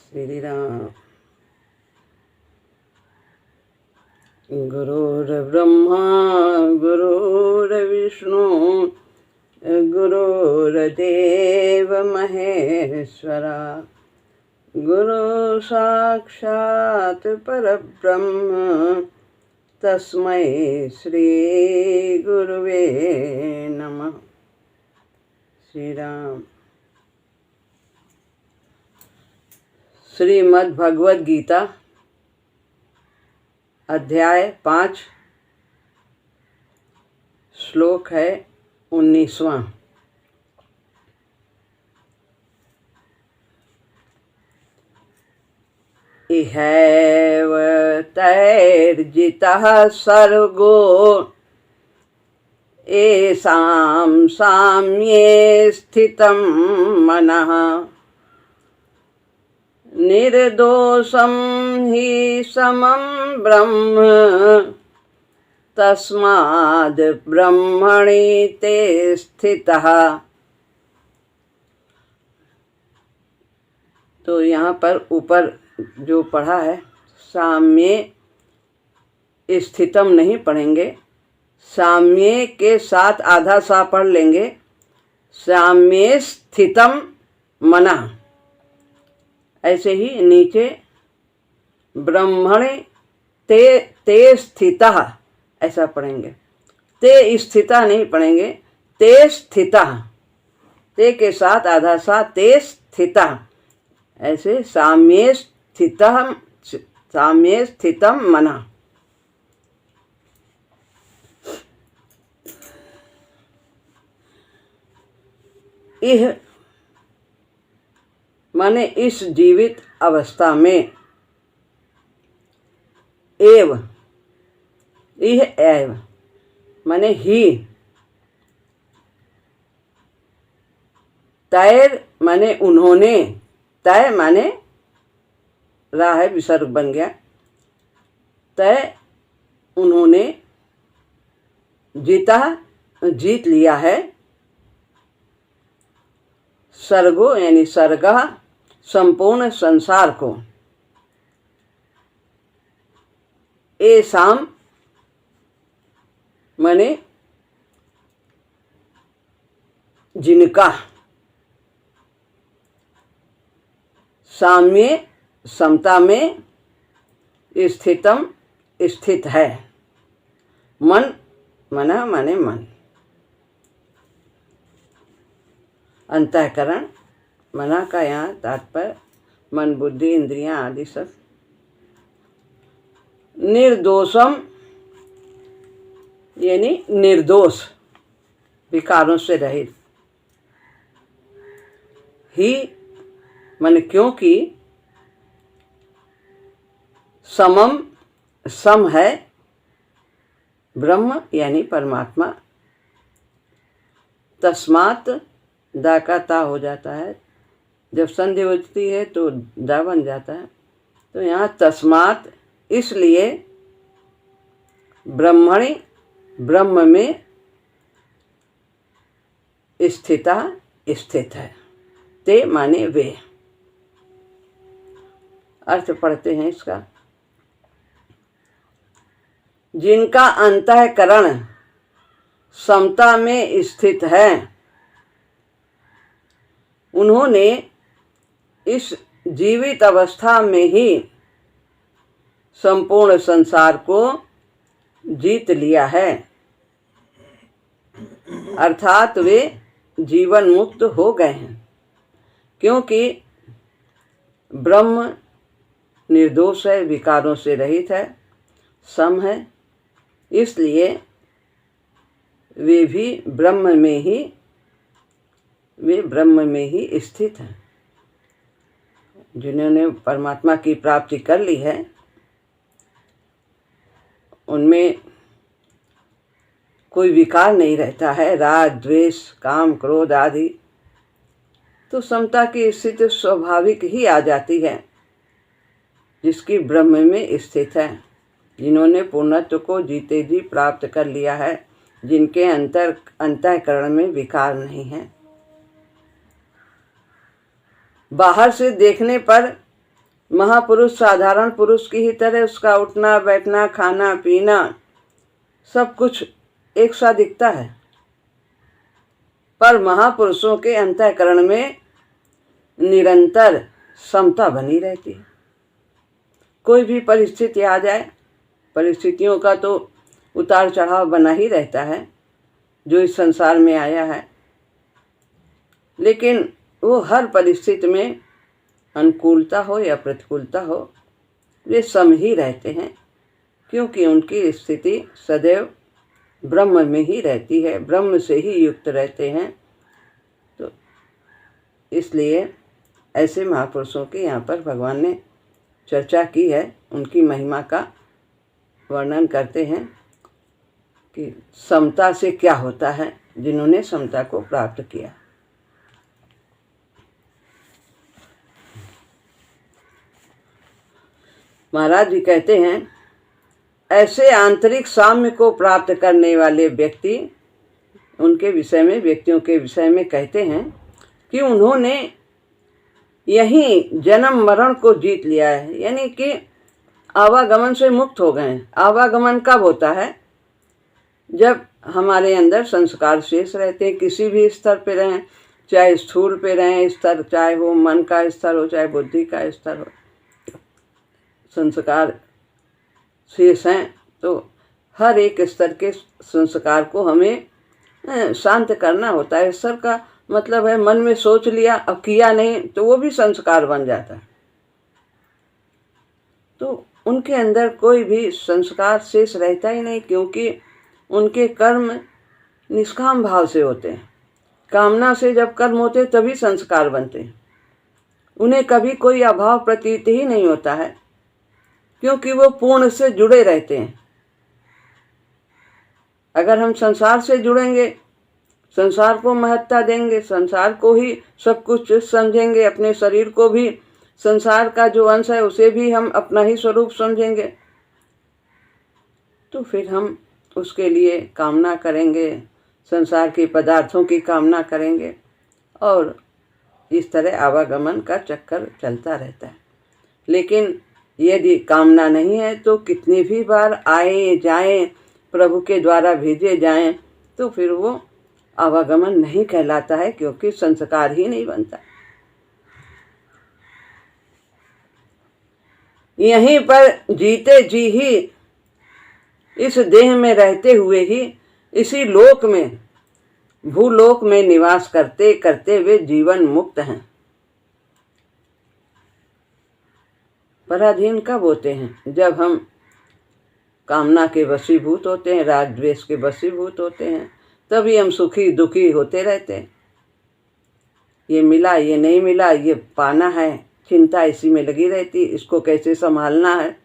श्री राम। गुरुर्ब्रह्मा गुरुर्विष्णु गुरुर्देव महेश्वरा गुरु साक्षात् परब्रह्म तस्मै श्री गुरुवे नमः। श्री राम। श्रीमद् भगवद गीता अध्याय 5 श्लोक है 19वां। इहैव तैर्जितः सर्गो येषां साम्ये स्थितं मनः निर्दोषं हि समं ब्रह्म तस्माद् ब्रह्मणि ते स्थितः। तो यहाँ पर ऊपर जो पढ़ा है साम्ये स्थितम नहीं पढ़ेंगे, साम्ये के साथ आधा सा पढ़ लेंगे। साम्ये स्थितम मना, ऐसे ही नीचे ब्रह्मणे ते स्थितः ऐसा पढ़ेंगे। ते स्थिता नहीं पढ़ेंगे, ते स्थितः, ते के साथ आधा सा ते स्थितः, ऐसे साम्ये स्थितम मना। यह माने इस जीवित अवस्था में, एव यह एव माने ही, तैर माने उन्होंने, तय माने रा है विसर्ग बन गया, तय उन्होंने, जीता जीत लिया है, सर्गो यानी सर्गा संपूर्ण संसार को, येषां माने जिनका, साम्ये समता में, स्थितम स्थित है, मन मना माने मन, अंतःकरण मना का यहाँ तात्पर्य मन बुद्धि इंद्रियां आदि सब। निर्दोषम यानी निर्दोष, विकारों से रहित। ही मन क्योंकि, समम सम है, ब्रह्म यानी परमात्मा, तस्मात् दा का ता हो जाता है, जब संधि होती है तो दा बन जाता है। तो यहाँ तस्मात् इसलिए, ब्रह्मणि ब्रह्म में, स्थिता स्थित है, ते माने वे। अर्थ पढ़ते हैं इसका। जिनका अंतःकरण समता में स्थित है, उन्होंने इस जीवित अवस्था में ही संपूर्ण संसार को जीत लिया है, अर्थात वे जीवन मुक्त हो गए हैं। क्योंकि ब्रह्म निर्दोष है, विकारों से रहित है, सम है, इसलिए वे भी ब्रह्म में ही स्थित हैं। जिन्होंने परमात्मा की प्राप्ति कर ली है, उनमें कोई विकार नहीं रहता है, राग द्वेष काम क्रोध आदि। तो समता की स्थिति स्वाभाविक ही आ जाती है, जिसकी ब्रह्म में स्थित है। जिन्होंने पूर्णत्व को जीते जी प्राप्त कर लिया है, जिनके अंतःकरण में विकार नहीं है। बाहर से देखने पर महापुरुष साधारण पुरुष की ही तरह उसका उठना बैठना खाना पीना सब कुछ एक सा दिखता है, पर महापुरुषों के अंतःकरण में निरंतर समता बनी रहती है। कोई भी परिस्थिति आ जाए, परिस्थितियों का तो उतार चढ़ाव बना ही रहता है जो इस संसार में आया है, लेकिन वो हर परिस्थिति में अनुकूलता हो या प्रतिकूलता हो वे सम ही रहते हैं, क्योंकि उनकी स्थिति सदैव ब्रह्म में ही रहती है, ब्रह्म से ही युक्त रहते हैं। तो इसलिए ऐसे महापुरुषों के यहाँ पर भगवान ने चर्चा की है, उनकी महिमा का वर्णन करते हैं कि समता से क्या होता है, जिन्होंने समता को प्राप्त किया। महाराज जी कहते हैं, ऐसे आंतरिक साम्य को प्राप्त करने वाले व्यक्ति, उनके विषय में, व्यक्तियों के विषय में कहते हैं कि उन्होंने यही जन्म मरण को जीत लिया है, यानी कि आवागमन से मुक्त हो गए हैं। आवागमन कब होता है? जब हमारे अंदर संस्कार शेष रहते हैं, किसी भी स्तर पे रहें, चाहे स्थूल पे रहें स्तर, चाहे वो मन का स्तर हो, चाहे बुद्धि का स्तर हो, संस्कार शेष हैं। तो हर एक स्तर के संस्कार को हमें शांत करना होता है। स्तर का मतलब है मन में सोच लिया, अब किया नहीं, तो वो भी संस्कार बन जाता है। तो उनके अंदर कोई भी संस्कार शेष रहता ही नहीं, क्योंकि उनके कर्म निष्काम भाव से होते हैं। कामना से जब कर्म होते तभी संस्कार बनते हैं। उन्हें कभी कोई अभाव प्रतीत ही नहीं होता है, क्योंकि वो पूर्ण से जुड़े रहते हैं। अगर हम संसार से जुड़ेंगे, संसार को महत्ता देंगे, संसार को ही सब कुछ समझेंगे, अपने शरीर को भी संसार का जो अंश है उसे भी हम अपना ही स्वरूप समझेंगे, तो फिर हम उसके लिए कामना करेंगे, संसार के पदार्थों की कामना करेंगे, और इस तरह आवागमन का चक्कर चलता रहता है। लेकिन यदि कामना नहीं है तो कितनी भी बार आए जाएं, प्रभु के द्वारा भेजे जाएं, तो फिर वो आवागमन नहीं कहलाता है, क्योंकि संस्कार ही नहीं बनता। यहीं पर जीते जी ही, इस देह में रहते हुए ही, इसी लोक में, भूलोक में निवास करते करते वे जीवन मुक्त हैं। पराधीन कब होते हैं? जब हम कामना के वशीभूत होते हैं, राग द्वेष के वशीभूत होते हैं, तभी हम सुखी दुखी होते रहते हैं। ये मिला, ये नहीं मिला, ये पाना है, चिंता इसी में लगी रहती, इसको कैसे संभालना है।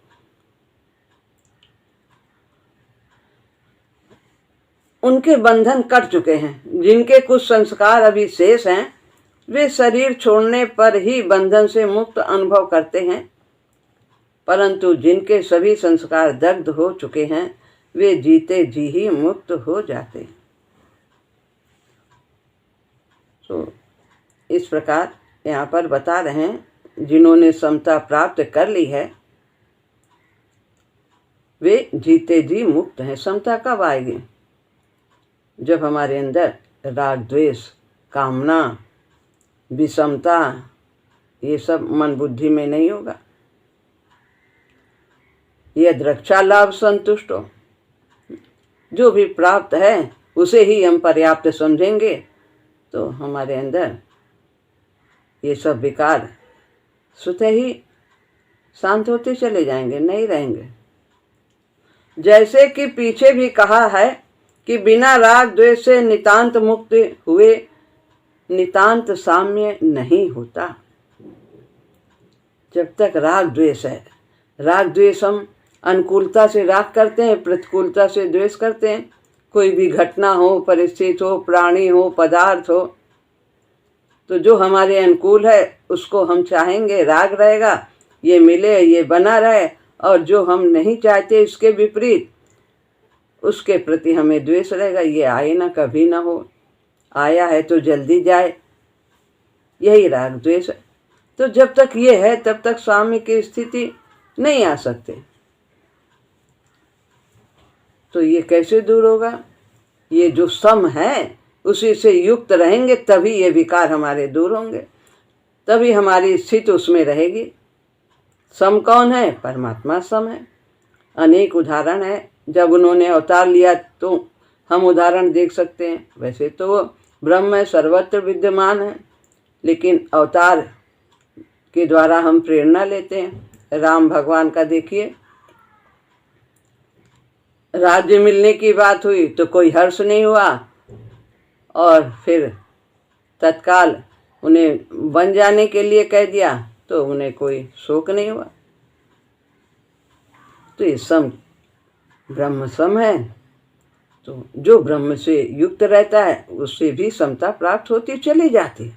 उनके बंधन कट चुके हैं। जिनके कुछ संस्कार अभी शेष हैं, वे शरीर छोड़ने पर ही बंधन से मुक्त अनुभव करते हैं, परंतु जिनके सभी संस्कार दग्ध हो चुके हैं, वे जीते जी ही मुक्त हो जाते हैं। तो इस प्रकार यहाँ पर बता रहे हैं, जिन्होंने समता प्राप्त कर ली है वे जीते जी मुक्त हैं। समता कब आएगी? जब हमारे अंदर राग द्वेष, कामना, विषमता, ये सब मन बुद्धि में नहीं होगा। यद रक्षा लाभ संतुष्ट हो, जो भी प्राप्त है उसे ही हम पर्याप्त समझेंगे, तो हमारे अंदर ये सब विकार स्वतः ही शांत होते चले जाएंगे, नहीं रहेंगे। जैसे कि पीछे भी कहा है कि बिना राग द्वेष से नितांत मुक्त हुए नितांत साम्य नहीं होता। जब तक राग द्वेष है, राग द्वेष हम अनुकूलता से राग करते हैं, प्रतिकूलता से द्वेष करते हैं। कोई भी घटना हो, परिस्थिति हो, प्राणी हो, पदार्थ हो, तो जो हमारे अनुकूल है उसको हम चाहेंगे, राग रहेगा, ये मिले, ये बना रहे, और जो हम नहीं चाहते इसके विपरीत, उसके प्रति हमें द्वेष रहेगा, ये आए ना, कभी ना हो, आया है तो जल्दी जाए। यही राग द्वेष है। तो जब तक ये है तब तक साम्य की स्थिति नहीं आ सकते। तो ये कैसे दूर होगा? ये जो सम है उसी से युक्त रहेंगे तभी ये विकार हमारे दूर होंगे, तभी हमारी स्थिति उसमें रहेगी। सम कौन है? परमात्मा सम है। अनेक उदाहरण है, जब उन्होंने अवतार लिया तो हम उदाहरण देख सकते हैं। वैसे तो वो ब्रह्म है, सर्वत्र विद्यमान है, लेकिन अवतार के द्वारा हम प्रेरणा लेते हैं। राम भगवान का देखिए, राज्य मिलने की बात हुई तो कोई हर्ष नहीं हुआ, और फिर तत्काल उन्हें बन जाने के लिए कह दिया तो उन्हें कोई शोक नहीं हुआ। तो ये सम ब्रह्म सम है। तो जो ब्रह्म से युक्त रहता है उससे भी समता प्राप्त होती चली जाती है,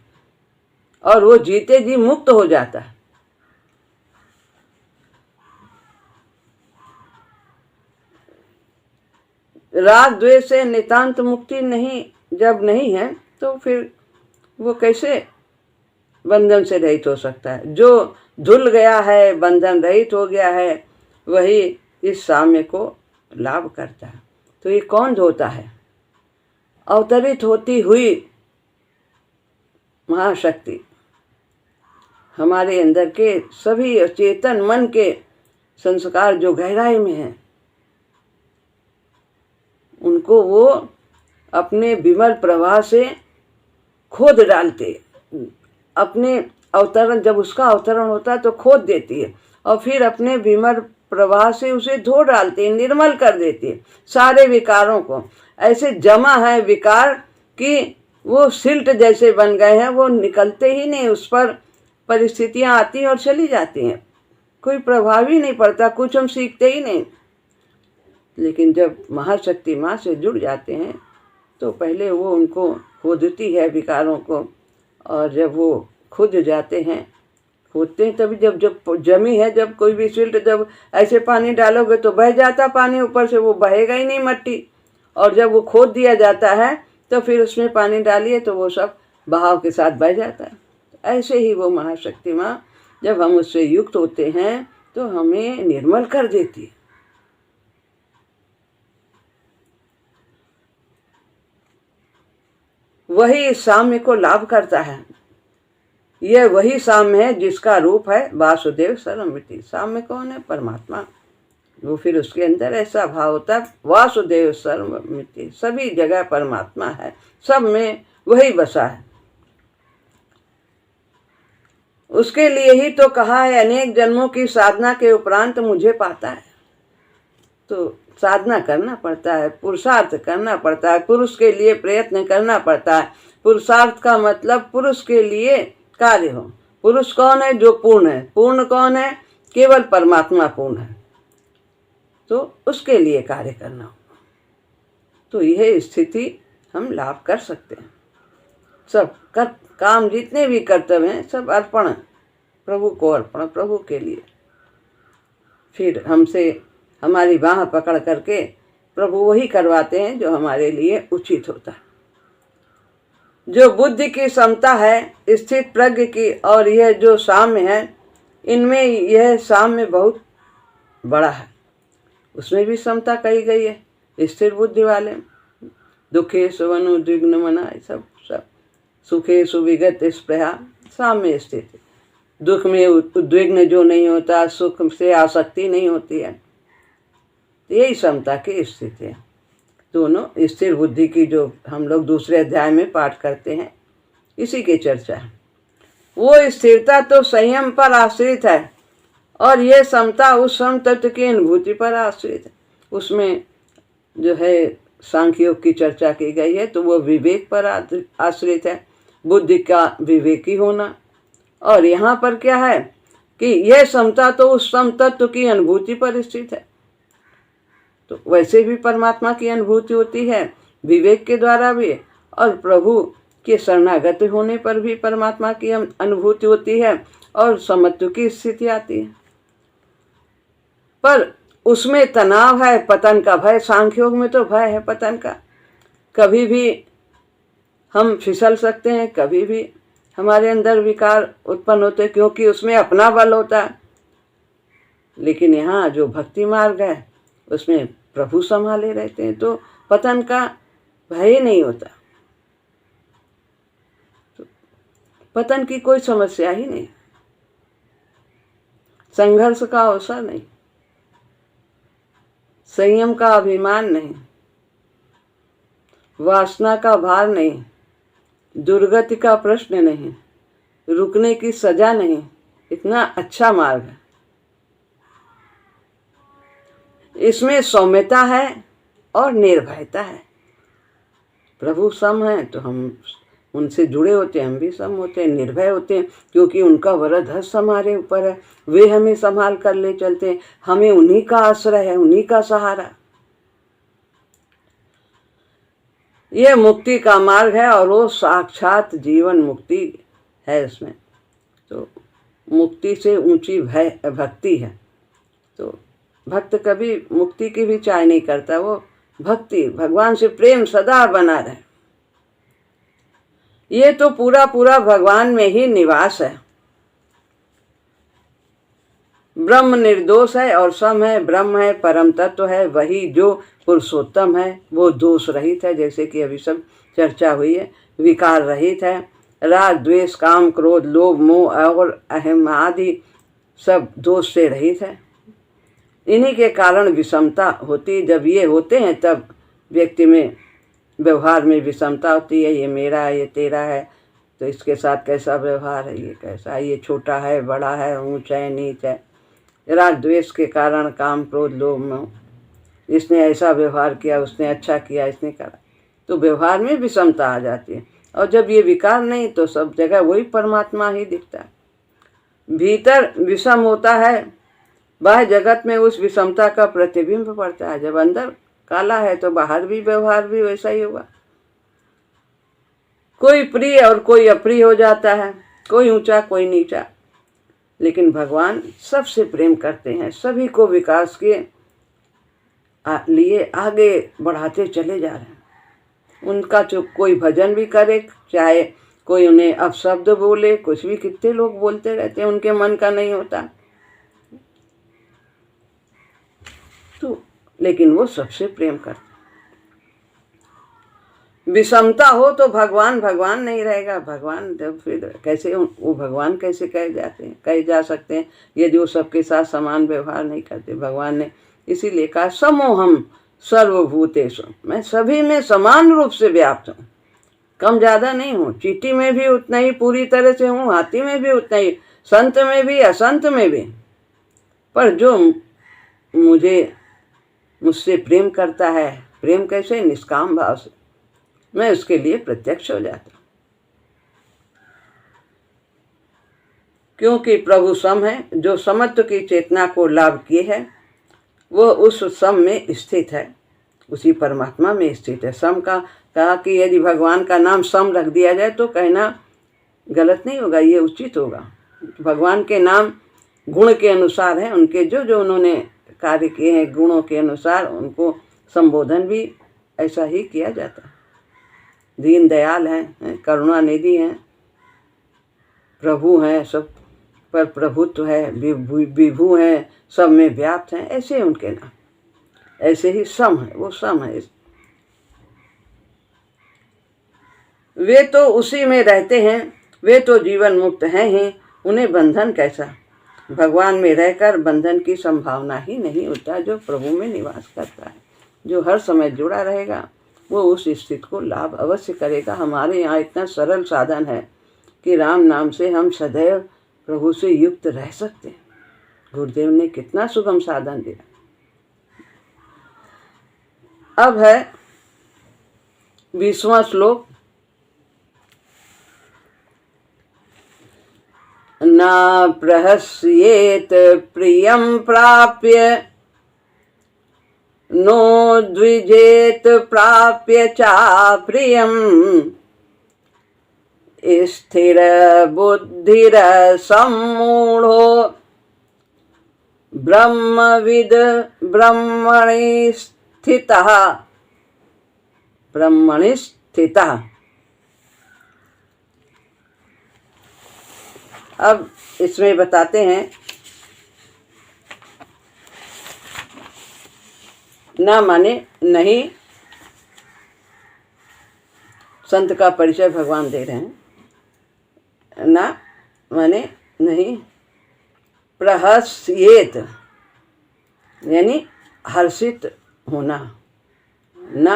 और वो जीते जी मुक्त हो जाता है। राग द्वेष से नितांत मुक्ति नहीं जब नहीं है तो फिर वो कैसे बंधन से रहित हो सकता है? जो धुल गया है, बंधन रहित हो गया है, वही इस साम्य को लाभ करता है। तो ये कौन धोता है? अवतरित होती हुई महाशक्ति हमारे अंदर के सभी चेतन मन के संस्कार जो गहराई में हैं, उनको वो अपने विमल प्रवाह से खोद डालते। अपने अवतरण, जब उसका अवतरण होता है तो खोद देती है, और फिर अपने विमल प्रवाह से उसे धो डालती है, निर्मल कर देती है सारे विकारों को। ऐसे जमा है विकार कि वो सिल्ट जैसे बन गए हैं, वो निकलते ही नहीं। उस पर परिस्थितियां आती हैं और चली जाती हैं, कोई प्रभाव ही नहीं पड़ता, कुछ हम सीखते ही नहीं। लेकिन जब महाशक्ति माँ से जुड़ जाते हैं तो पहले वो उनको खोदती है विकारों को, और जब वो खुद जाते हैं, खोदते हैं तभी जब जमी है, जब कोई भी सिल्ट, जब ऐसे पानी डालोगे तो बह जाता पानी ऊपर से, वो बहेगा ही नहीं मट्टी। और जब वो खोद दिया जाता है तो फिर उसमें पानी डालिए तो वो सब बहाव के साथ बह जाता है। ऐसे ही वो महाशक्ति माँ जब हम उससे युक्त होते हैं तो हमें निर्मल कर देती है। वही इस साम्य को लाभ करता है। यह वही साम्य है जिसका रूप है वासुदेव सर्वमिति। साम्य कौन है? परमात्मा। वो फिर उसके अंदर ऐसा भाव होता है वासुदेव सर्वमिति, सभी जगह परमात्मा है, सब में वही बसा है। उसके लिए ही तो कहा है अनेक जन्मों की साधना के उपरांत मुझे पाता है। तो साधना करना पड़ता है, पुरुषार्थ करना पड़ता है, पुरुष के लिए प्रयत्न करना पड़ता है। पुरुषार्थ का मतलब पुरुष के लिए कार्य हो। पुरुष कौन है? जो पूर्ण है। पूर्ण कौन है? केवल परमात्मा पूर्ण है, तो उसके लिए कार्य करना होगा। तो यह स्थिति हम लाभ कर सकते हैं। सब काम जितने भी कर्तव्य हैं सब अर्पण, प्रभु को अर्पण, प्रभु के लिए। फिर हमसे हमारी बाह पकड़ करके प्रभु वही करवाते हैं जो हमारे लिए उचित होता है। जो बुद्धि की समता है, स्थित प्रज्ञ की, और यह जो साम्य है, इनमें यह साम्य बहुत बड़ा है। उसमें भी समता कही गई है। स्थिर बुद्धि वाले दुखे सुवनुद्विग्न मना, सब सुखे सुविगत स्पृहा, साम्य स्थित। दुख में उद्विग्न जो नहीं होता, सुख से आसक्ति नहीं होती है, यही समता की स्थिति है। दोनों स्थिर बुद्धि की जो हम लोग दूसरे अध्याय में पाठ करते हैं, इसी की चर्चा है। वो स्थिरता तो संयम पर आश्रित है, और ये समता उस सम तत्व की अनुभूति पर आश्रित है। उसमें जो है सांख्य योग की चर्चा की गई है, तो वो विवेक पर आश्रित है, बुद्धि का विवेकी होना। और यहाँ पर क्या है कि यह समता तो उस सम तत्व की अनुभूति पर स्थित है। तो वैसे भी परमात्मा की अनुभूति होती है विवेक के द्वारा भी, और प्रभु के शरणागत होने पर भी परमात्मा की अनुभूति होती है, और समत्व की स्थिति आती है। पर उसमें तनाव है, पतन का भय। सांख्योग में तो भय है पतन का, कभी भी हम फिसल सकते हैं, कभी भी हमारे अंदर विकार उत्पन्न होते क्योंकि उसमें अपना बल होता है। लेकिन यहाँ जो भक्ति मार्ग है उसमें प्रभु संभाले रहते हैं, तो पतन का भय ही नहीं होता, तो पतन की कोई समस्या ही नहीं, संघर्ष का अवसर नहीं, संयम का अभिमान नहीं, वासना का भार नहीं, दुर्गति का प्रश्न नहीं, रुकने की सजा नहीं। इतना अच्छा मार्ग है। इसमें सौम्यता है और निर्भयता है। प्रभु सम हैं तो हम उनसे जुड़े होते हैं, हम भी सम होते हैं, निर्भय होते हैं, क्योंकि उनका वरद हस्त हमारे ऊपर है। वे हमें संभाल कर ले चलते हैं, हमें उन्हीं का आश्रय है, उन्हीं का सहारा। यह मुक्ति का मार्ग है और वो साक्षात जीवन मुक्ति है। इसमें तो मुक्ति से ऊंची भक्ति है। तो भक्त कभी मुक्ति की भी चाह नहीं करता, वो भक्ति भगवान से प्रेम सदा बना रहे। ये तो पूरा पूरा भगवान में ही निवास है। ब्रह्म निर्दोष है और सम है, ब्रह्म है, परम तत्व है, वही जो पुरुषोत्तम है, वो दोष रहित है, जैसे कि अभी सब चर्चा हुई है। विकार रहित है, राग द्वेष काम क्रोध लोभ मोह और अहम आदि सब दोष से रहित है। इन्हीं के कारण विषमता होती। जब ये होते हैं तब व्यक्ति में व्यवहार में विषमता होती है। ये मेरा है, ये तेरा है, तो इसके साथ कैसा व्यवहार है, ये कैसा है, ये छोटा है, बड़ा है, ऊंच है, नीच है। राग द्वेष के कारण काम क्रोध लोभ मोह, इसने ऐसा व्यवहार किया, उसने अच्छा किया, इसने करा, तो व्यवहार में विषमता आ जाती है। और जब ये विकार नहीं तो सब जगह वही परमात्मा ही दिखता है। भीतर विषम होता है, बाह्य जगत में उस विषमता का प्रतिबिंब पड़ता है। जब अंदर काला है तो बाहर भी व्यवहार भी वैसा ही होगा। कोई प्रिय और कोई अप्रिय हो जाता है, कोई ऊंचा कोई नीचा, लेकिन भगवान सबसे प्रेम करते हैं, सभी को विकास के लिए आगे बढ़ाते चले जा रहे हैं। उनका जो कोई भजन भी करे, चाहे कोई उन्हें अपशब्द बोले, कुछ भी, कितने लोग बोलते रहते हैं, उनके मन का नहीं होता, तो लेकिन वो सबसे प्रेम करते। विषमता हो तो भगवान भगवान नहीं रहेगा। भगवान जब फिर कैसे वो भगवान कैसे कहे जा सकते हैं यदि वो सबके साथ समान व्यवहार नहीं करते। भगवान ने इसीलिए कहा समोहम सर्वभूतेषु, मैं सभी में समान रूप से व्याप्त हूँ, कम ज्यादा नहीं हूँ। चींटी में भी उतना ही पूरी तरह से हूँ, हाथी में भी उतना ही, संत में भी असंत में भी। पर जो मुझसे प्रेम करता है, प्रेम कैसे, निष्काम भाव से, मैं उसके लिए प्रत्यक्ष हो जाता हूँ। क्योंकि प्रभु सम है, जो समत्व की चेतना को लाभ किए है वो उस सम में स्थित है, उसी परमात्मा में स्थित है। सम का कहा कि यदि भगवान का नाम सम रख दिया जाए तो कहना गलत नहीं होगा, ये उचित होगा। भगवान के नाम गुण के अनुसार है, उनके जो जो उन्होंने कार्य किए हैं गुणों के अनुसार उनको संबोधन भी ऐसा ही किया जाता है। दीन दयाल हैं, करुणा निधि हैं, प्रभु हैं, सब पर प्रभुत्व है, विभु हैं, सब में व्याप्त हैं, ऐसे उनके नाम। ऐसे ही सम है, वो सम है। वे तो उसी में रहते हैं, वे तो जीवन मुक्त हैं ही, उन्हें बंधन कैसा। भगवान में रहकर बंधन की संभावना ही नहीं होता। जो प्रभु में निवास करता है, जो हर समय जुड़ा रहेगा, वो उस स्थिति को लाभ अवश्य करेगा। हमारे यहाँ इतना सरल साधन है कि राम नाम से हम सदैव प्रभु से युक्त रह सकते हैं। गुरुदेव ने कितना सुगम साधन दिया। अब है 20वां श्लोक। न प्रहस्येत प्रियं प्राप्य, नो द्विजेत प्राप्य चाप्रियं, स्थिर बुद्धिर सम्मूढ़ो ब्रह्मविद ब्रह्मणि स्थितः। ब्रह्मणि स्थितः। अब इसमें बताते हैं, ना माने नहीं, संत का परिचय भगवान दे रहे हैं। ना माने नहीं, प्रहस्येत यानी हर्षित होना, ना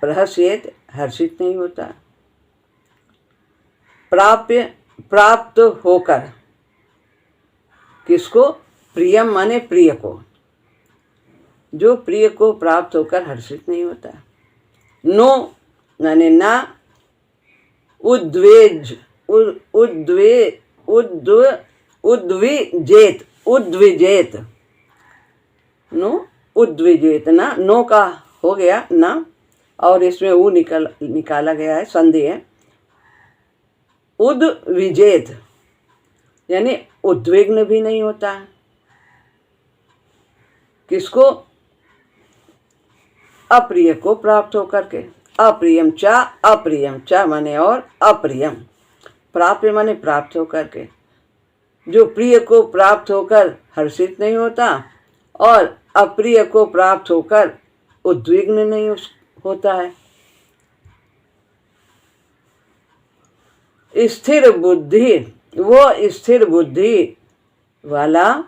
प्रहस्येत हर्षित नहीं होता। प्राप्त होकर, किसको? प्रियम माने प्रिय को, जो प्रिय को प्राप्त होकर हर्षित नहीं होता। नो माने ना, उद्विजेत, नो उद्विजेत, ना नो का हो गया ना, और इसमें ऊ निकाला गया है, संधि है। उद्विजेत यानी उद्विग्न भी नहीं होता। किसको? अप्रिय को प्राप्त होकर के। अप्रियम चा माने और अप्रियम, प्राप्य माने प्राप्त होकर के। जो प्रिय को प्राप्त होकर हर्षित नहीं होता और अप्रिय को प्राप्त होकर उद्विग्न नहीं होता है। स्थिर बुद्धि, वो स्थिर बुद्धि वाला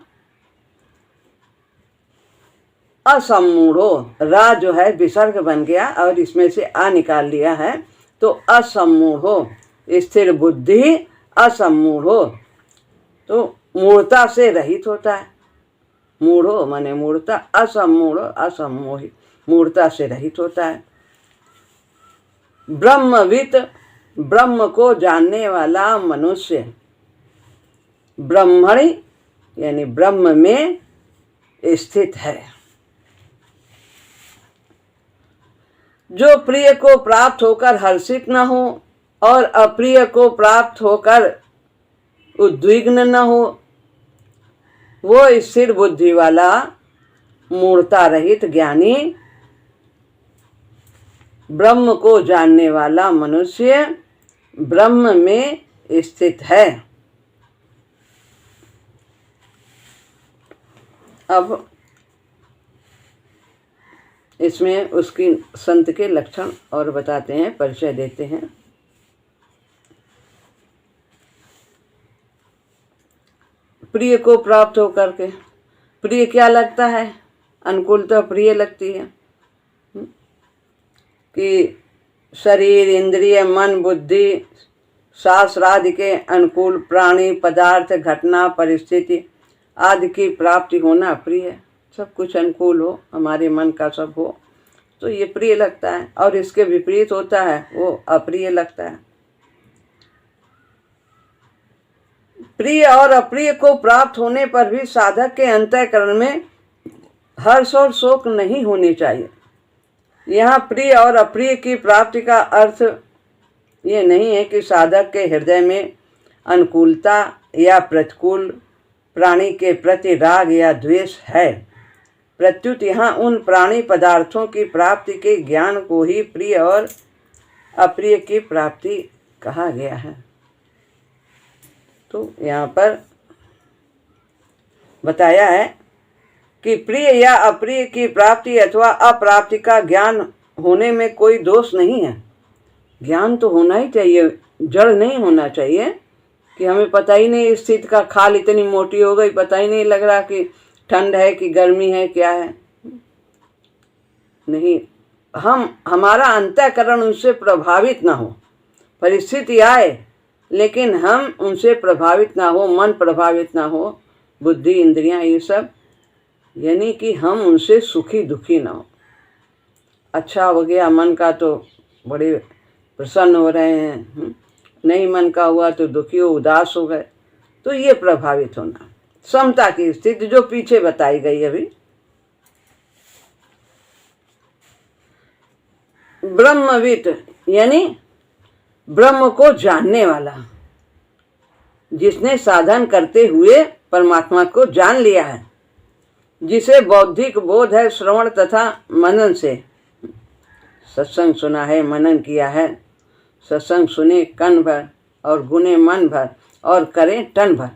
असम्मूढ़ो, रा जो है विसर्ग बन गया और इसमें से आ निकाल लिया है, तो असम्मूढ़ो, स्थिर बुद्धि असम्मूढ़ो, तो मूढ़ता से रहित होता है। मूढ़ो माने मूढ़ता, असम्मूढ़ो असम्मोही, मूढ़ता से रहित होता है। ब्रह्मवित्, ब्रह्म को जानने वाला मनुष्य, ब्रह्मणि यानी ब्रह्म में स्थित है। जो प्रिय को प्राप्त होकर हर्षित न हो और अप्रिय को प्राप्त होकर उद्विग्न न हो, वो स्थिर बुद्धि वाला मूढ़ता रहित ज्ञानी, ब्रह्म को जानने वाला मनुष्य ब्रह्म में स्थित है। अब इसमें उसकी संत के लक्षण और बताते हैं, परिचय देते हैं। प्रिय को प्राप्त होकर के, प्रिय क्या लगता है? अनुकूलता प्रिय लगती है कि शरीर, इंद्रिय, मन, बुद्धि, शास्त्र आदि के अनुकूल प्राणी, पदार्थ, घटना, परिस्थिति आदि की प्राप्ति होना प्रिय है। सब कुछ अनुकूल हो, हमारे मन का सब हो, तो ये प्रिय लगता है। और इसके विपरीत होता है, वो अप्रिय लगता है। प्रिय और अप्रिय को प्राप्त होने पर भी साधक के अंतःकरण में हर्ष और शोक नहीं होने चाहिए। यहाँ प्रिय और अप्रिय की प्राप्ति का अर्थ ये नहीं है कि साधक के हृदय में अनुकूलता या प्रतिकूल प्राणी के प्रति राग या द्वेष है। प्रत्युत यहाँ उन प्राणी पदार्थों की प्राप्ति के ज्ञान को ही प्रिय और अप्रिय की प्राप्ति कहा गया है। तो यहाँ पर बताया है कि प्रिय या अप्रिय की प्राप्ति अथवा अप्राप्ति का ज्ञान होने में कोई दोष नहीं है। ज्ञान तो होना ही चाहिए, जड़ नहीं होना चाहिए कि हमें पता ही नहीं, स्थिति का खाल इतनी मोटी हो गई, पता ही नहीं लग रहा कि ठंड है कि गर्मी है, क्या है। नहीं, हमारा अंतःकरण उनसे प्रभावित ना हो। परिस्थिति आए लेकिन हम उनसे प्रभावित ना हो, मन प्रभावित ना हो, बुद्धि, इंद्रियां, ये सब, यानी कि हम उनसे सुखी दुखी ना हो। अच्छा हो गया मन का तो बड़े प्रसन्न हो रहे हैं, नहीं मन का हुआ तो दुखी हो, उदास हो गए, तो ये प्रभावित होना। समता की स्थिति जो पीछे बताई गई अभी। ब्रह्मवित् यानी ब्रह्म को जानने वाला, जिसने साधन करते हुए परमात्मा को जान लिया है, जिसे बौद्धिक बोध है श्रवण तथा मनन से। सत्संग सुना है, मनन किया है, सत्संग सुने कन भर और गुने मन भर, और करें टन भर।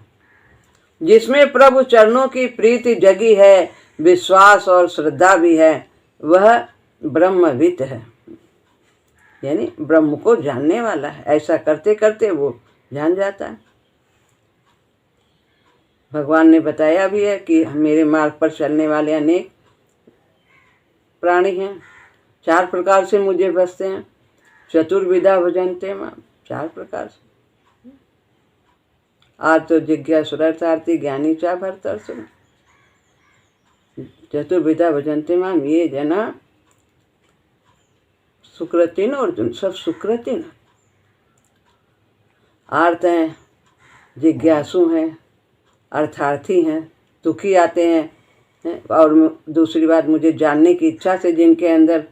जिसमें प्रभु चरणों की प्रीति जगी है, विश्वास और श्रद्धा भी है, वह ब्रह्मविद है, यानी ब्रह्म को जानने वाला है। ऐसा करते करते वो जान जाता है। भगवान ने बताया भी है कि मेरे मार्ग पर चलने वाले अनेक प्राणी हैं, 4 प्रकार से मुझे भजते हैं। चतुर्विधा भजन्ते मां, 4 प्रकार से। आर्तो जिज्ञासुरर्थार्थी ज्ञानी चा भरतर्षभ। चतुर्विधा भजन्ते मां, ये जना सुकृतिन अर्जुन, सब सुकृतिन। आर्त हैं, जिज्ञासु हैं, अर्थार्थी हैं, दुखी आते हैं, और दूसरी बात मुझे जानने की इच्छा से, जिनके अंदर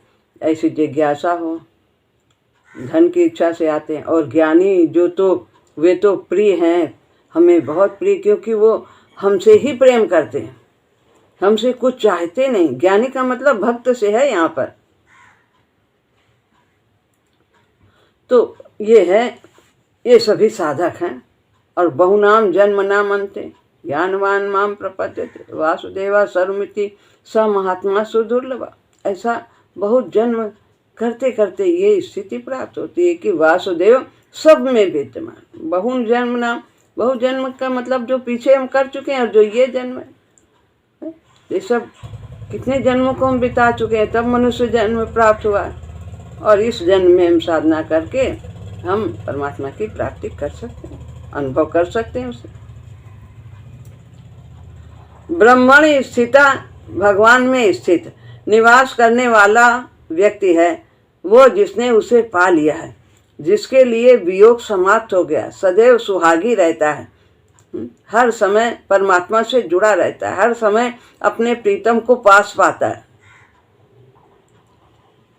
ऐसी जिज्ञासा हो, धन की इच्छा से आते हैं। और ज्ञानी जो तो वे तो प्रिय हैं, हमें बहुत प्रिय, क्योंकि वो हमसे ही प्रेम करते हैं, हमसे कुछ चाहते नहीं। ज्ञानी का मतलब भक्त से है यहाँ पर। तो ये है, ये सभी साधक हैं। और बहुनाम जन्म नाम अंते ज्ञानवान माम प्रपद्यते वासुदेवा सर्वमिति स महात्मा सुदुर्लभ। ऐसा बहुत जन्म करते करते ये स्थिति प्राप्त होती है कि वासुदेव सब में विद्यमान। बहु जन्म नाम, बहु जन्म का मतलब जो पीछे हम कर चुके हैं और जो ये जन्म है, ये सब कितने जन्मों को हम बिता चुके हैं, तब मनुष्य जन्म प्राप्त हुआ। और इस जन्म में हम साधना करके हम परमात्मा की प्राप्ति कर सकते हैं, अनुभव कर सकते हैं उसे। ब्रह्मण स्थिता, भगवान में स्थित निवास करने वाला व्यक्ति है वो जिसने उसे पा लिया है, जिसके लिए वियोग समाप्त हो गया, सदैव सुहागी रहता है, हर समय परमात्मा से जुड़ा रहता है, हर समय अपने प्रीतम को पास पाता है।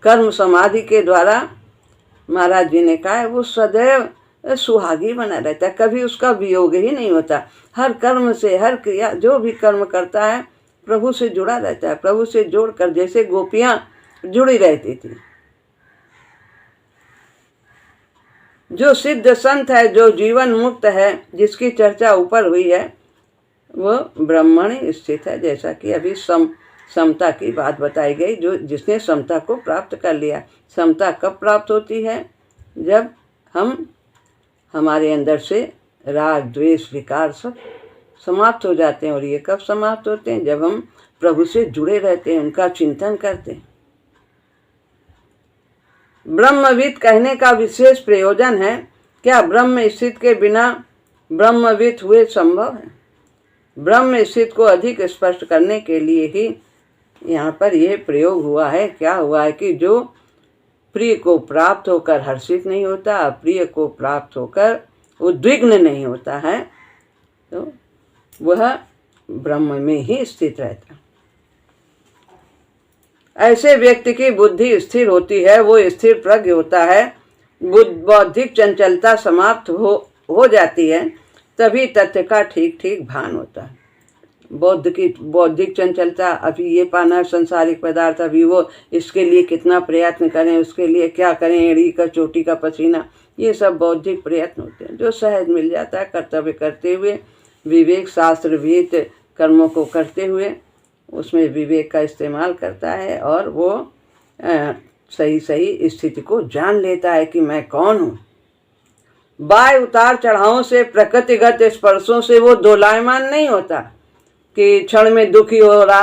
कर्म समाधि के द्वारा महाराज जी ने कहा है वो सदैव सुहागी बना रहता है, कभी उसका वियोग ही नहीं होता। हर कर्म से, हर क्रिया जो भी कर्म करता है प्रभु से जुड़ा रहता है, प्रभु से जोड़कर, जैसे गोपियां जुड़ी रहती थी। जो सिद्ध संत है, जो जीवन मुक्त है, जिसकी चर्चा ऊपर हुई है, वो ब्रह्मण स्थित है। जैसा कि अभी समता की बात बताई गई, जो जिसने समता को प्राप्त कर लिया। समता कब प्राप्त होती है? जब हमारे अंदर से राग द्वेष विकार सब समाप्त हो जाते हैं। और ये कब समाप्त होते हैं? जब हम प्रभु से जुड़े रहते हैं, उनका चिंतन करते हैं। ब्रह्मविद कहने का विशेष प्रयोजन है। क्या ब्रह्म स्थित के बिना ब्रह्मविद हुए संभव है? ब्रह्म स्थित को अधिक स्पष्ट करने के लिए ही यहाँ पर यह प्रयोग हुआ है। क्या हुआ है कि जो प्रिय को प्राप्त होकर हर्षित नहीं होता, अप्रिय को प्राप्त होकर उद्विग्न नहीं होता है, तो वह ब्रह्म में ही स्थित रहता है। ऐसे व्यक्ति की बुद्धि स्थिर होती है, वो स्थिर प्रज्ञ होता है, बौद्धिक चंचलता समाप्त हो जाती है, तभी तथ्य का ठीक ठीक भान होता है। बौद्धिक चंचलता, अभी ये पाना संसारिक पदार्थ, अभी वो इसके लिए कितना प्रयत्न करें, उसके लिए क्या करें, एड़ी का चोटी का पसीना, ये सब बौद्धिक प्रयत्न होते हैं। जो सहज मिल जाता है कर्तव्य करते हुए, विवेक शास्त्र विहित कर्मों को करते हुए, उसमें विवेक का इस्तेमाल करता है और वो सही सही स्थिति को जान लेता है कि मैं कौन हूँ। बाय उतार चढ़ावों से, प्रकृतिगत स्पर्शों से वो दोलायमान नहीं होता कि क्षण में दुखी हो रहा,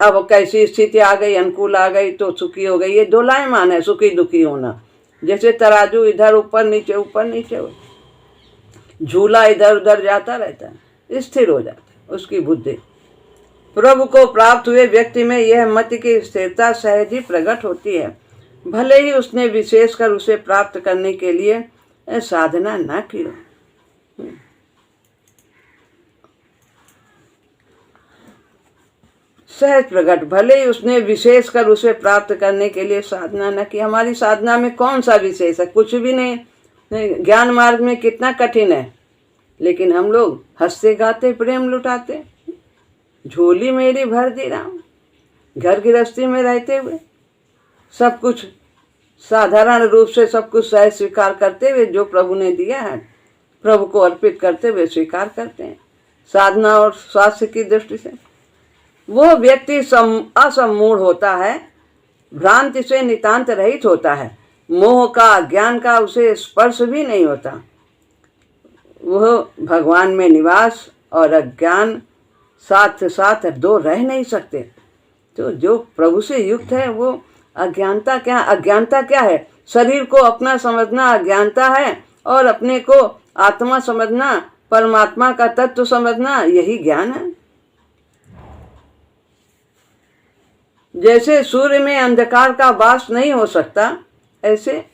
अब कैसी स्थिति आ गई, अनुकूल आ गई तो सुखी हो गई। ये दोलायमान है सुखी दुखी होना। जैसे तराजू इधर ऊपर नीचे हो, झूला इधर उधर जाता रहता है, स्थिर हो जाता है उसकी बुद्धि। प्रभु को प्राप्त हुए व्यक्ति में यह मति की स्थिरता सहज ही प्रकट होती है, भले ही उसने विशेषकर उसे प्राप्त करने के लिए साधना न की हो। सहज प्रकट, भले ही उसने विशेष कर उसे प्राप्त करने के लिए साधना न की। हमारी साधना में कौन सा विशेष है? कुछ भी नहीं। ज्ञान मार्ग में कितना कठिन है, लेकिन हम लोग हंसते गाते प्रेम लुटाते, झोली मेरी भर दी राम। घर गृहस्थी में रहते हुए सब कुछ साधारण रूप से सब कुछ सहज स्वीकार करते हुए जो प्रभु ने दिया है, प्रभु को अर्पित करते हुए स्वीकार करते हैं। साधना और स्वास्थ्य की दृष्टि से वो व्यक्ति असम्मूढ़ होता है, भ्रांति से नितांत रहित होता है, मोह का अज्ञान का उसे स्पर्श भी नहीं होता। वह भगवान में निवास और अज्ञान साथ साथ दो रह नहीं सकते। तो जो प्रभु से युक्त है वो अज्ञानता क्या है? शरीर को अपना समझना अज्ञानता है, और अपने को आत्मा समझना, परमात्मा का तत्व समझना, यही ज्ञान है। जैसे सूर्य में अंधकार का वास नहीं हो सकता, ऐसे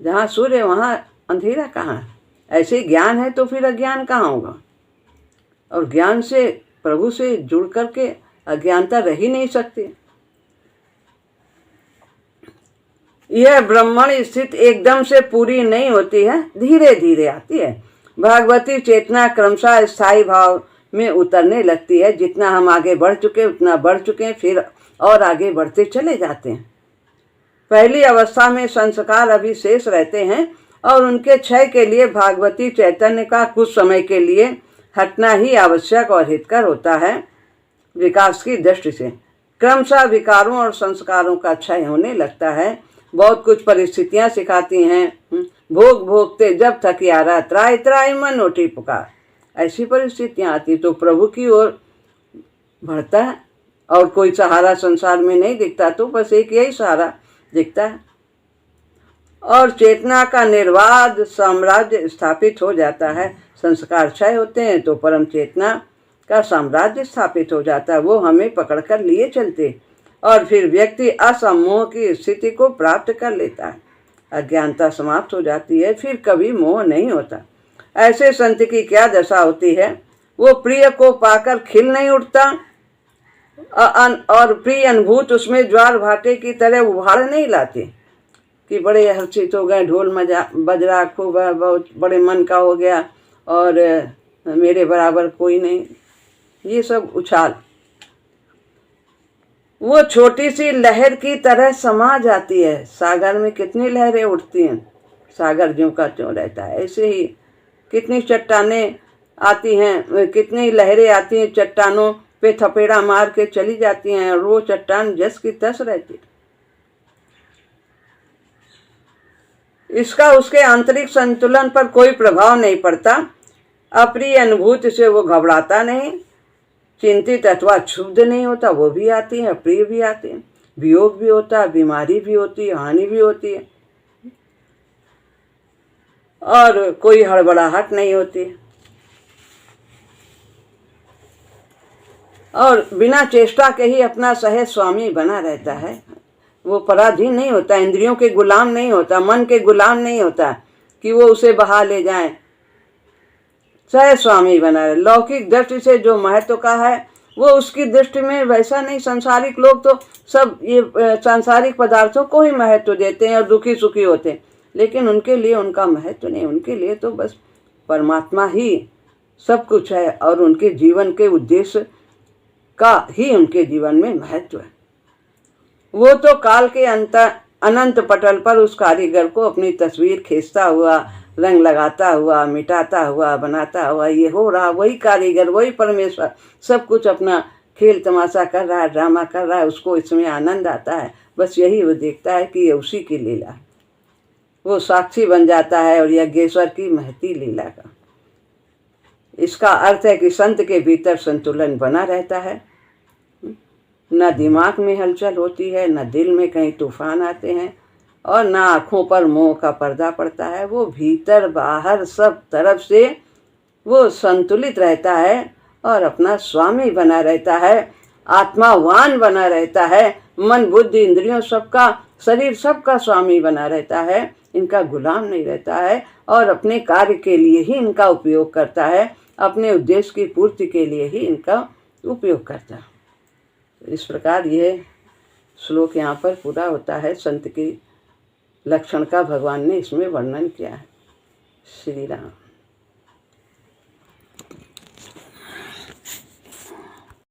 जहाँ सूर्य वहाँ अंधेरा कहाँ है? ऐसे ज्ञान है तो फिर अज्ञान कहाँ होगा? और ज्ञान से, प्रभु से जुड़ करके अज्ञानता रह ही नहीं सकती। यह ब्रह्मण स्थिति एकदम से पूरी नहीं होती है, धीरे धीरे आती है। भागवती चेतना क्रमशः स्थायी भाव में उतरने लगती है। जितना हम आगे बढ़ चुके उतना बढ़ चुके, फिर और आगे बढ़ते चले जाते हैं। पहली अवस्था में संस्कार अभी शेष रहते हैं और उनके क्षय के लिए भागवती चैतन्य का कुछ समय के लिए हटना ही आवश्यक और हितकर होता है। विकास की दृष्टि से क्रमशः विकारों और संस्कारों का क्षय होने लगता है। बहुत कुछ परिस्थितियां सिखाती हैं, भोग भोगते जब थकियारा, त्राय त्राय मन उठी पुकार। ऐसी परिस्थितियां आती तो प्रभु की ओर बढ़ता है, और कोई सहारा संसार में नहीं दिखता तो बस एक यही सहारा दिखता है, और चेतना का निर्वाध साम्राज्य स्थापित हो जाता है। संस्कार क्षय होते हैं तो परम चेतना का साम्राज्य स्थापित हो जाता है। वो हमें पकड़कर लिए चलते, और फिर व्यक्ति असमोह की स्थिति को प्राप्त कर लेता है। अज्ञानता समाप्त हो जाती है, फिर कभी मोह नहीं होता। ऐसे संत की क्या दशा होती है? वो प्रिय को पाकर खिल नहीं उठता, और प्रिय अनुभूत उसमें ज्वार भाटे की तरह उभाड़ नहीं लाते कि बड़े हर्षित हो गए, ढोल बज रहा, खूब बहुत बड़े मन का हो गया और मेरे बराबर कोई नहीं, ये सब उछाल। वो छोटी सी लहर की तरह समा जाती है। सागर में कितनी लहरें उठती हैं, सागर ज्यों का त्यों रहता है। ऐसे ही कितनी चट्टानें आती हैं, कितनी लहरें आती हैं, चट्टानों पे थपेड़ा मार के चली जाती हैं, और वो चट्टान जस की तस रहती है। इसका उसके आंतरिक संतुलन पर कोई प्रभाव नहीं पड़ता। अप्रिय अनुभूति से वो घबराता नहीं, चिंतित अथवा क्षुब्ध नहीं होता। वो भी आती है, प्रिय भी आती है, वियोग भी होता है, बीमारी भी होती है, हानि भी होती है, और कोई हड़बड़ाहट नहीं होती, और बिना चेष्टा के ही अपना सहज स्वामी बना रहता है। वो पराधीन नहीं होता, इंद्रियों के गुलाम नहीं होता, मन के गुलाम नहीं होता कि वो उसे बहा ले जाए। सहज स्वामी बना रहे। लौकिक दृष्टि से जो महत्व का है वो उसकी दृष्टि में वैसा नहीं। सांसारिक लोग तो सब ये सांसारिक पदार्थों को ही महत्व देते हैं और दुखी सुखी होते हैं, लेकिन उनके लिए उनका महत्व नहीं। उनके लिए तो बस परमात्मा ही सब कुछ है, और उनके जीवन के उद्देश्य का ही उनके जीवन में महत्व है। वो तो काल के अनंत पटल पर उस कारीगर को अपनी तस्वीर खींचता हुआ, रंग लगाता हुआ, मिटाता हुआ, बनाता हुआ, ये हो रहा, वही कारीगर, वही परमेश्वर सब कुछ अपना खेल तमाशा कर रहा है, ड्रामा कर रहा है। उसको इसमें आनंद आता है, बस यही वो देखता है कि ये उसी की लीला है। वो साक्षी बन जाता है और यज्ञेश्वर की महती लीला का। इसका अर्थ है कि संत के भीतर संतुलन बना रहता है, न दिमाग में हलचल होती है, न दिल में कहीं तूफान आते हैं, और न आँखों पर मोह का पर्दा पड़ता है। वो भीतर बाहर सब तरफ से वो संतुलित रहता है और अपना स्वामी बना रहता है, आत्मावान बना रहता है। मन बुद्धि इंद्रियों सबका, शरीर सबका स्वामी बना रहता है, इनका गुलाम नहीं रहता है, और अपने कार्य के लिए ही इनका उपयोग करता है, अपने उद्देश्य की पूर्ति के लिए ही इनका उपयोग करता है। इस प्रकार यह श्लोक यहाँ पर पूरा होता है। संत की लक्षण का भगवान ने इसमें वर्णन किया है। श्री राम।